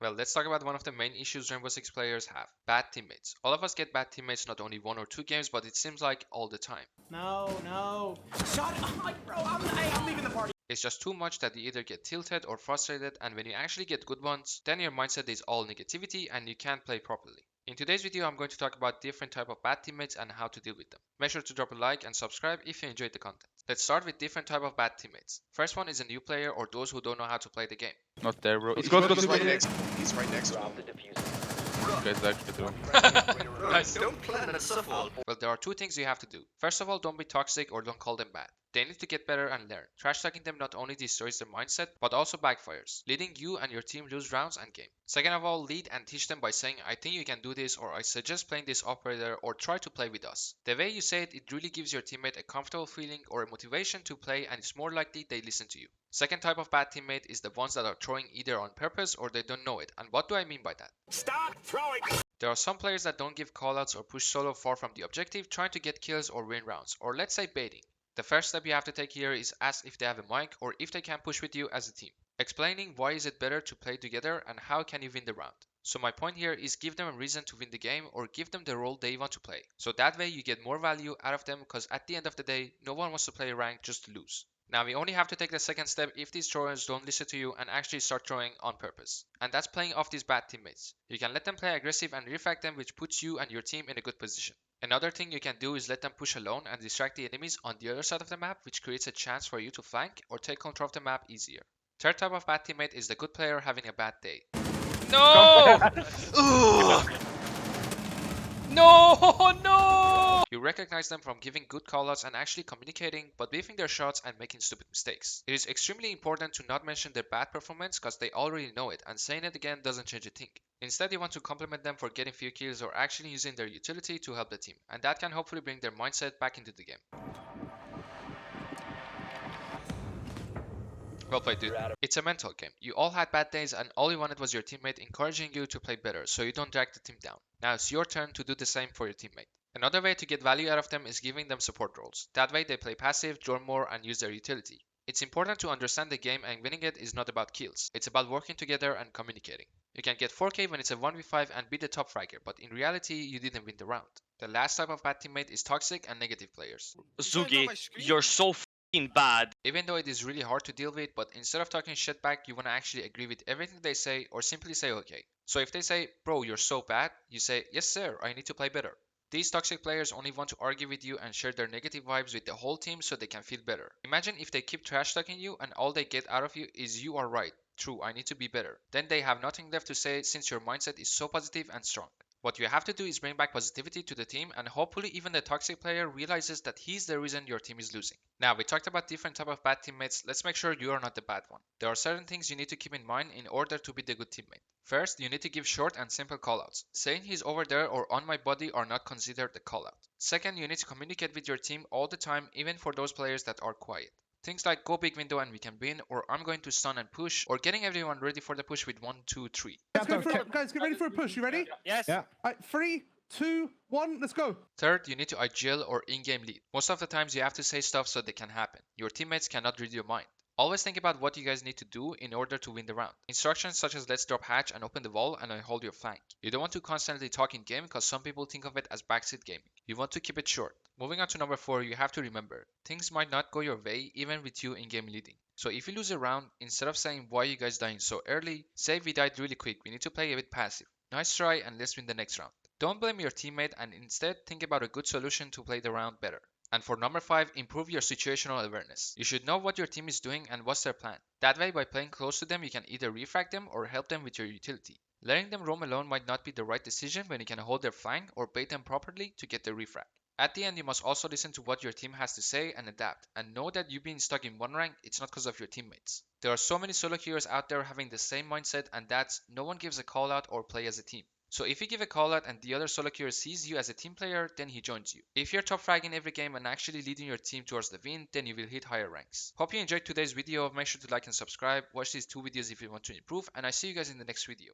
Well, let's talk about one of the main issues Rainbow Six players have: bad teammates. All of us get bad teammates not only 1 or 2 games, but it seems like all the time. No. Shut up, bro. I'm leaving the party. It's just too much that you either get tilted or frustrated, and when you actually get good ones, then your mindset is all negativity and you can't play properly. In today's video, I'm going to talk about different type of bad teammates and how to deal with them. Make sure to drop a like and subscribe if you enjoyed the content. Let's start with different type of bad teammates. First one is a new player or those who don't know how to play the game. Not there, bro. He's Go, right next. He's right next to him. Guys, actually do. Nice. Don't plan a shuffle. Well, there are two things you have to do. First of all, don't be toxic or don't call them bad. They need to get better and learn. Trash talking them not only destroys their mindset, but also backfires, leading you and your team lose rounds and game. Second of all, lead and teach them by saying, I think you can do this, or I suggest playing this operator, or try to play with us. The way you say it, it really gives your teammate a comfortable feeling or a motivation to play, and it's more likely they listen to you. Second type of bad teammate is the ones that are throwing either on purpose or they don't know it. And what do I mean by that? Stop throwing. There are some players that don't give callouts or push solo far from the objective, trying to get kills or win rounds, or let's say baiting. The first step you have to take here is ask if they have a mic or if they can push with you as a team. Explaining why is it better to play together and how can you win the round. So my point here is give them a reason to win the game or give them the role they want to play. So that way you get more value out of them, because at the end of the day, no one wants to play rank just to lose. Now we only have to take the second step if these throwers don't listen to you and actually start throwing on purpose. And that's playing off these bad teammates. You can let them play aggressive and refract them, which puts you and your team in a good position. Another thing you can do is let them push alone and distract the enemies on the other side of the map, which creates a chance for you to flank or take control of the map easier. Third type of bad teammate is the good player having a bad day. No! No! You recognize them from giving good callouts and actually communicating, but beefing their shots and making stupid mistakes. It is extremely important to not mention their bad performance, because they already know it, and saying it again doesn't change a thing. Instead, you want to compliment them for getting few kills or actually using their utility to help the team, and that can hopefully bring their mindset back into the game. Well played, dude. It's a mental game. You all had bad days and all you wanted was your teammate encouraging you to play better, so you don't drag the team down. Now it's your turn to do the same for your teammate. Another way to get value out of them is giving them support roles. That way they play passive, join more, and use their utility. It's important to understand the game, and winning it is not about kills. It's about working together and communicating. You can get 4k when it's a 1v5 and be the top fragger, but in reality you didn't win the round. The last type of bad teammate is toxic and negative players. Zugi, you're so f***ing bad. Even though it is really hard to deal with, but instead of talking shit back, you want to actually agree with everything they say or simply say okay. So if they say, bro, you're so bad, you say, yes sir, I need to play better. These toxic players only want to argue with you and share their negative vibes with the whole team so they can feel better. Imagine if they keep trash talking you and all they get out of you is you are right, true, I need to be better. Then they have nothing left to say since your mindset is so positive and strong. What you have to do is bring back positivity to the team, and hopefully even the toxic player realizes that he's the reason your team is losing. Now we talked about different type of bad teammates, let's make sure you are not the bad one. There are certain things you need to keep in mind in order to be the good teammate. First, you need to give short and simple callouts. Saying he's over there or on my body are not considered a callout. Second, you need to communicate with your team all the time, even for those players that are quiet. Things like go big window and we can win, or I'm going to stun and push, or getting everyone ready for the push with 1, 2, 3. Guys, get ready for a push. You ready? Yes. Yeah. Alright, 3, 2, 1, let's go. Third, you need to IGL or in-game lead. Most of the times you have to say stuff so they can happen. Your teammates cannot read your mind. Always think about what you guys need to do in order to win the round. Instructions such as let's drop hatch and open the wall and I hold your flank. You don't want to constantly talk in game because some people think of it as backseat gaming. You want to keep it short. Moving on to number 4, you have to remember, things might not go your way even with you in game leading. So if you lose a round, instead of saying why you guys dying so early, say we died really quick, we need to play a bit passive. Nice try and let's win the next round. Don't blame your teammate and instead think about a good solution to play the round better. And for number 5, improve your situational awareness. You should know what your team is doing and what's their plan. That way, by playing close to them, you can either refrag them or help them with your utility. Letting them roam alone might not be the right decision when you can hold their flank or bait them properly to get the refrag. At the end, you must also listen to what your team has to say and adapt, and know that you being stuck in one rank, it's not because of your teammates. There are so many solo queuers out there having the same mindset, and that's no one gives a call out or play as a team. So if you give a call out and the other solo queuer sees you as a team player, then he joins you. If you're top fragging every game and actually leading your team towards the win, then you will hit higher ranks. Hope you enjoyed today's video. Make sure to like and subscribe. Watch these 2 videos if you want to improve, and I see you guys in the next video.